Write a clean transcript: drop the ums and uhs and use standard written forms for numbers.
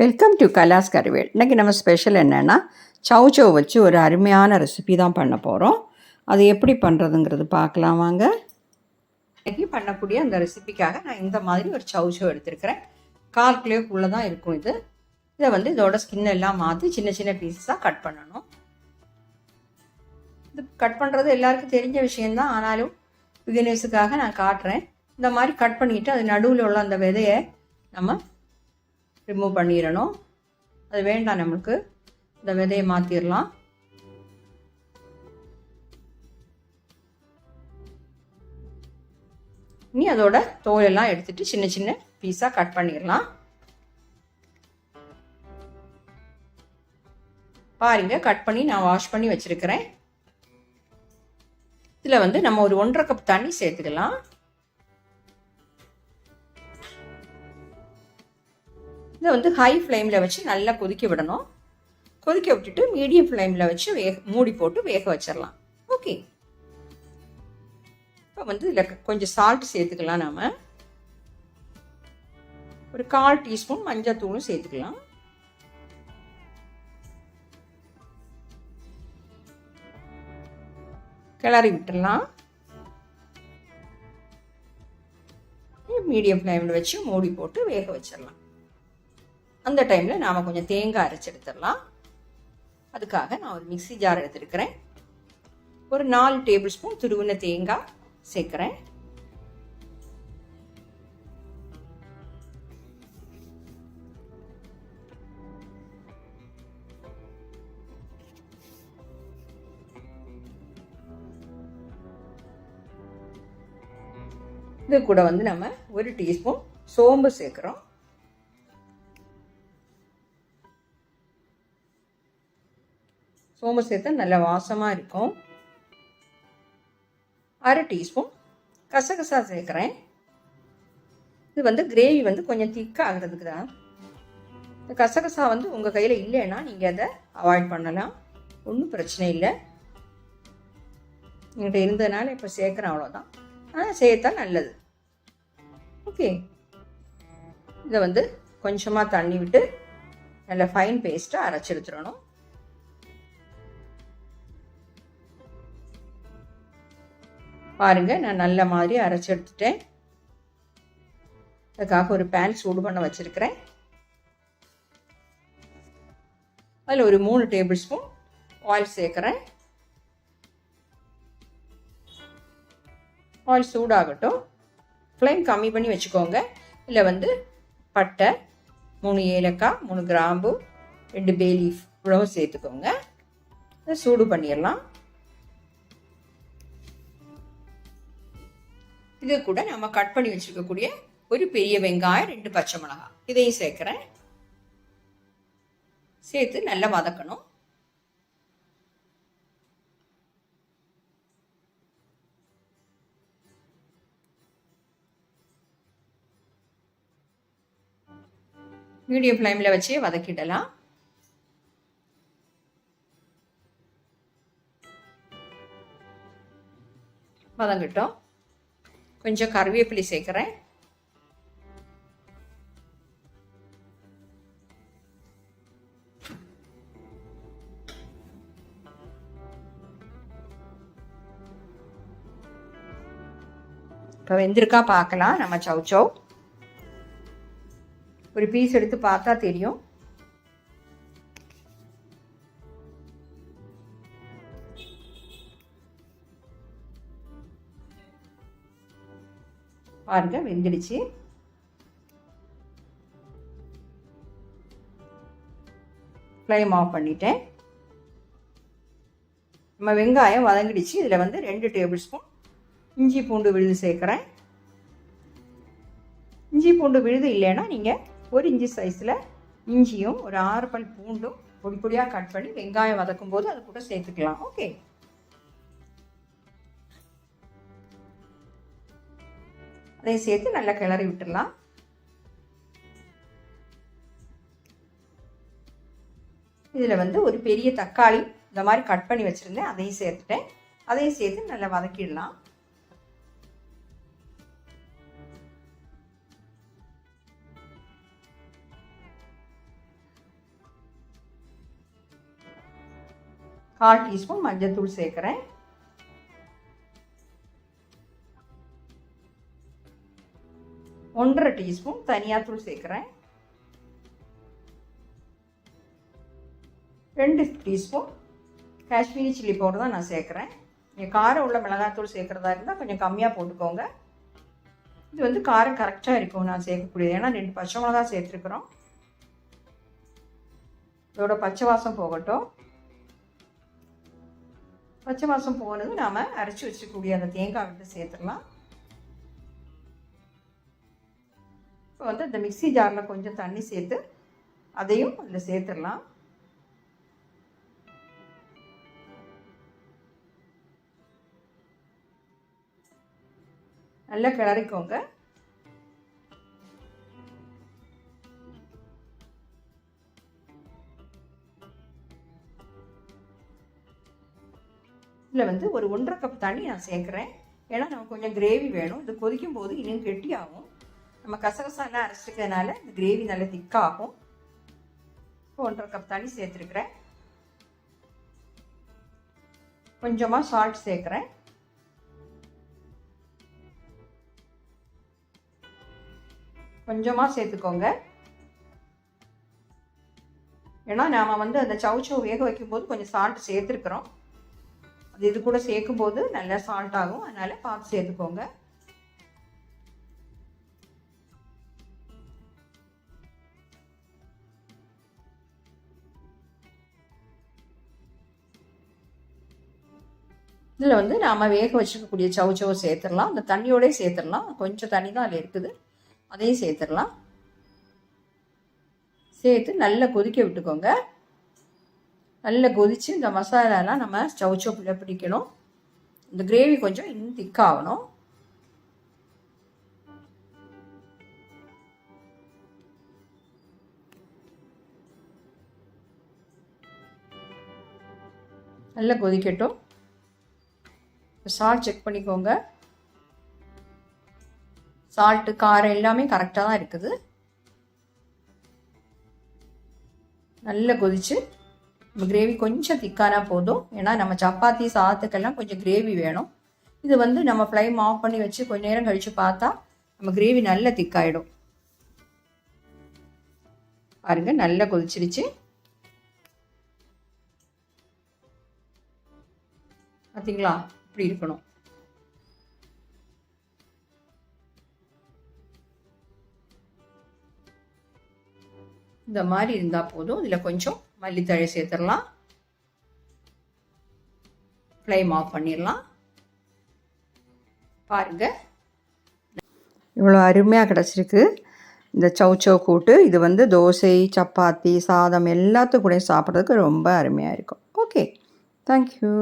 Welcome to கலாஸ் கறிவேல். இன்றைக்கி நம்ம special என்னென்னா சௌச்சௌ வச்சு ஒரு அருமையான ரெசிபி தான் பண்ண போகிறோம். அது எப்படி பண்ணுறதுங்கிறது பார்க்கலாம் வாங்க. இன்றைக்கி பண்ணக்கூடிய அந்த ரெசிபிக்காக நான் இந்த மாதிரி ஒரு சௌச்சௌ எடுத்துருக்கிறேன். 1/4 கிலோக்குள்ளே தான் இருக்கும் இது. இதை வந்து இதோட ஸ்கின் எல்லாம் மாற்றி சின்ன சின்ன பீஸஸாக கட் பண்ணணும். இது கட் பண்ணுறது எல்லாருக்கும் தெரிஞ்ச விஷயந்தான், ஆனாலும் பிகினர்ஸுக்காக நான் காட்டுறேன். இந்த மாதிரி கட் பண்ணிவிட்டு அது நடுவில் உள்ள அந்த விதையை நம்ம ரிமூவ் பண்ணிடணும். அது வேண்டாம், நம்மளுக்கு இந்த விதையை மாற்றிடலாம். இனி அதோட தோலெல்லாம் எடுத்துட்டு சின்ன சின்ன பீஸாக கட் பண்ணிடலாம். பாருங்க, கட் பண்ணி நான் வாஷ் பண்ணி வச்சிருக்கிறேன். இதில் வந்து நம்ம ஒரு 1.5 கப் தண்ணி சேர்த்துக்கலாம். இதை வந்து ஹை ஃப்ளேமில் வச்சு நல்லா கொதிக்க விடணும். கொதிக்க விட்டுட்டு மீடியம் ஃப்ளேமில் வச்சு மூடி போட்டு வேக வச்சிடலாம். ஓகே, இப்போ வந்து இதில் கொஞ்சம் சால்ட் சேர்த்துக்கலாம். நாம் ஒரு 1/4 டீஸ்பூன் மஞ்சள் தூளும் சேர்த்துக்கலாம். கிளறி விட்டுடலாம். மீடியம் ஃப்ளேமில் வச்சு மூடி போட்டு வேக வச்சிடலாம். அந்த டைமில் நாம் கொஞ்சம் தேங்காய் அரைச்சி எடுத்துடலாம். அதுக்காக நான் ஒரு மிக்ஸி ஜார் எடுத்துருக்கிறேன். ஒரு 4 டேபிள் ஸ்பூன் துருவின தேங்காய் சேர்க்குறேன். இது கூட வந்து நம்ம 1 டீஸ்பூன் சோம்பு சேர்க்குறோம். சோம்பு சேர்த்தா நல்ல வாசமாக இருக்கும். 1/2 டீஸ்பூன் கசகசா சேர்க்குறேன். இது வந்து கிரேவி வந்து கொஞ்சம் திக்காக ஆகிறதுக்கு தான். இந்த கசகசா வந்து உங்கள் கையில் இல்லைன்னா நீங்கள் அதை அவாய்ட் பண்ணலாம், ஒன்றும் பிரச்சனை இல்லை. என்கிட்ட இருந்ததுனால இப்போ சேர்க்குறேன், அவ்வளோதான். ஆனால் சேர்த்தா நல்லது. ஓகே, இதை வந்து கொஞ்சமாக தண்ணி விட்டு நல்ல ஃபைன் பேஸ்ட்டாக அரைச்சி எடுத்துடணும். பாருங்க, நான் நல்ல மாதிரி அரைச்சி எடுத்துட்டேன். அதுக்காக ஒரு பேன் சூடு பண்ண வச்சிருக்கிறேன். அதில் ஒரு 3 டேபிள் ஸ்பூன் ஆயில் சேர்க்குறேன். ஆயில் சூடாகட்டும். ஃப்ளேம் கம்மி பண்ணி வச்சுக்கோங்க. இதில் வந்து பட்டை, 3 ஏலக்காய், 3 கிராம்பு, 2 பே லீஃப் இவ்வளவு சேர்த்துக்கோங்க. அதை சூடு பண்ணிடலாம். இது கூட நம்ம கட் பண்ணி வச்சிருக்கக்கூடிய ஒரு பெரிய வெங்காயம், 2 பச்சை மிளகாய் இதையும் சேர்க்கிறேன். சேர்த்து நல்லா வதக்கணும். மீடியம் ஃப்ளேமில் வச்சே வதக்கிடலாம். வதங்கட்டும். கொஞ்சம் கருவேப்பிலை சேர்க்குறேன். இப்போ வெந்திருக்கா பார்க்கலாம். நம்ம சௌச்சௌ ஒரு பீஸ் எடுத்து பார்த்தா தெரியும். பாருங்க, வெந்துடுச்சு. ஃப்ளேம் ஆஃப் பண்ணிட்டேன். நம்ம வெங்காயம் வதங்கிடுச்சு. இதில் வந்து 2 டேபிள் ஸ்பூன் இஞ்சி பூண்டு விழுது சேர்க்குறேன். இஞ்சி பூண்டு விழுது இல்லைன்னா நீங்கள் 1 இன்ச்சு சைஸில் இஞ்சியும் ஒரு 6 பல் பூண்டும் பொடி பொடியாக கட் பண்ணி வெங்காயம் வதக்கும் போது அது கூட சேர்த்துக்கலாம். ஓகே, அதை சேர்த்து நல்லா கிளறி விட்டுடலாம். இதில் வந்து ஒரு பெரிய தக்காளி இந்த மாதிரி கட் பண்ணி வச்சுருந்தேன், அதையும் சேர்த்துட்டேன். அதையும் சேர்த்து நல்லா வதக்கிடலாம். 1/4 டீஸ்பூன் மஞ்சள்தூள் சேர்க்குறேன். 1/2 டீஸ்பூன் தனியாத்தூள் சேர்க்குறேன். 2 டீஸ்பூன் காஷ்மீரி சில்லி பவுடர் தான் நான் சேர்க்குறேன். நீங்கள் காரம் உள்ள மிளகாத்தூள் சேர்க்குறதா இருந்தால் கொஞ்சம் கம்மியாக போட்டுக்கோங்க. இது வந்து காரம் கரெக்டாக இருக்கும் நான் சேர்க்கக்கூடியது. ஏன்னா 2 பச்சை மிளகா சேர்த்துருக்குறோம். இதோட பச்சை வாசம் போகட்டும். பச்சை வாசம் போனது நாம் அரைச்சி வச்சுக்கூடிய அந்த தேங்காய் விட்டு சேர்த்துடலாம். இப்போ வந்து இந்த மிக்ஸி ஜாரில் கொஞ்சம் தண்ணி சேர்த்து அதையும் அதில் சேர்த்துடலாம். நல்லா கிளறிக்கோங்க. இதில் வந்து ஒரு 1.5 கப் தண்ணி நான் சேர்க்குறேன். ஏன்னா நமக்கு கொஞ்சம் கிரேவி வேணும். இது கொதிக்கும் போது இன்னும் கெட்டியாகும். நம்ம கசகசாலாம் அரைச்சிக்கிறதுனால இந்த கிரேவி நல்லா திக்காகும். இப்போ 1.5 கப் தண்ணி சேர்த்துருக்குறேன். கொஞ்சமாக சால்ட் சேர்க்குறேன். கொஞ்சமாக சேர்த்துக்கோங்க. ஏன்னா நாம் வந்து அந்த சவுச்சோ வேக வைக்கும்போது கொஞ்சம் சால்ட் சேர்த்துருக்குறோம். அது இது கூட சேர்க்கும்போது நல்லா சால்ட் ஆகும். அதனால் பார்த்து சேர்த்துக்கோங்க. இதில் வந்து நாம் வேக வச்சுக்கக்கூடிய சவுச்சோவை சேர்த்துடலாம். அந்த தண்ணியோடய சேர்த்துடலாம். கொஞ்சம் தண்ணி தான் அதில் இருக்குது. அதையும் சேர்த்துடலாம். சேர்த்து நல்லா கொதிக்க விட்டுக்கோங்க. நல்லா கொதித்து இந்த மசாலாலாம் நம்ம சவுச்சோக்குள்ளே பிடிக்கணும். இந்த கிரேவி கொஞ்சம் இன்னும் திக்காகணும். நல்லா கொதிக்கட்டும். சால்ட் செக் பண்ணிக்கோங்க. சால்ட்டு காரம் எல்லாமே கரெக்டாக தான் இருக்குது. நல்லா கொதிச்சு நம்ம கிரேவி கொஞ்சம் திக்கானா போதும். ஏன்னா நம்ம சப்பாத்தி சாதத்துக்கெல்லாம் கொஞ்சம் கிரேவி வேணும். இது வந்து நம்ம ஃப்ளைம் ஆஃப் பண்ணி வச்சு கொஞ்ச நேரம் கழித்து பார்த்தா நம்ம கிரேவி நல்லா திக்காயிடும். பாருங்க நல்லா கொதிச்சிருச்சு. பார்த்தீங்களா? இப்படி இருக்கணும். இந்த மாதிரி இருந்தால் போதும். இதில் கொஞ்சம் மல்லித்தழை சேர்த்துடலாம். ஃப்ளைம் ஆஃப் பண்ணிடலாம். பாருங்கள் இவ்வளோ அருமையாக கிடச்சிருக்கு இந்த சவுச்சோ கூட்டு. இது வந்து தோசை, சப்பாத்தி, சாதம் எல்லாத்துக்கூடையும் சாப்பிட்றதுக்கு ரொம்ப அருமையாக இருக்கும். Okay, thank you.